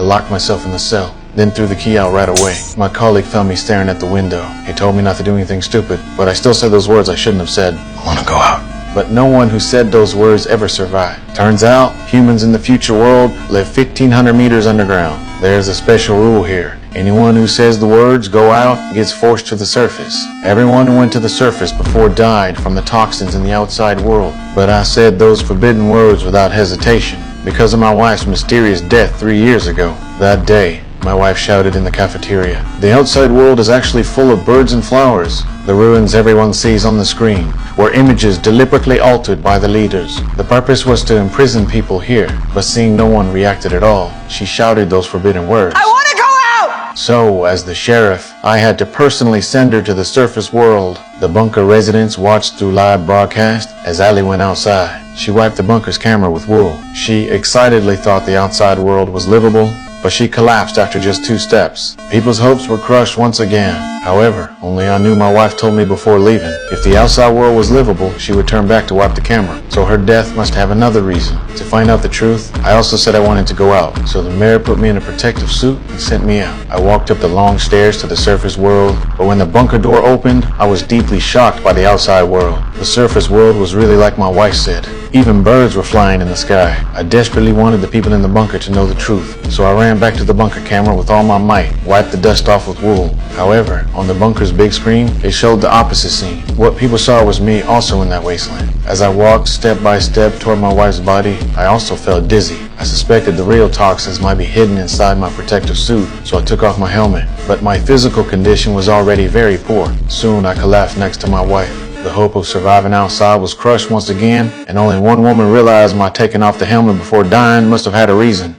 I locked myself in the cell, then threw the key out right away. My colleague found me staring at the window. He told me not to do anything stupid, but I still said those words I shouldn't have said. I want to go out. But no one who said those words ever survived. Turns out, humans in the future world live 1,500 meters underground. There's a special rule here. Anyone who says the words "go out" gets forced to the surface. Everyone who went to the surface before died from the toxins in the outside world. But I said those forbidden words without hesitation because of my wife's mysterious death 3 years ago. That day, my wife shouted in the cafeteria, "The outside world is actually full of birds and flowers. The ruins everyone sees on the screen were images deliberately altered by the leaders. The purpose was to imprison people here, but seeing no one reacted at all, she shouted those forbidden words. I want to go out!" So, as the sheriff, I had to personally send her to the surface world. The bunker residents watched through live broadcast as Allie went outside. She wiped the bunker's camera with wool. She excitedly thought the outside world was livable, but she collapsed after just 2 steps. People's hopes were crushed once again. However, only I knew my wife told me before leaving. If the outside world was livable, she would turn back to wipe the camera. So her death must have another reason. To find out the truth, I also said I wanted to go out. So the mayor put me in a protective suit and sent me out. I walked up the long stairs to the surface world, but when the bunker door opened, I was deeply shocked by the outside world. The surface world was really like my wife said. Even birds were flying in the sky. I desperately wanted the people in the bunker to know the truth, so I ran back to the bunker camera with all my might, wiped the dust off with wool. However, on the bunker's big screen, it showed the opposite scene. What people saw was me also in that wasteland. As I walked step by step toward my wife's body, I also felt dizzy. I suspected the real toxins might be hidden inside my protective suit, so I took off my helmet. But my physical condition was already very poor. Soon I collapsed next to my wife. The hope of surviving outside was crushed once again, and only one woman realized my taking off the helmet before dying must have had a reason.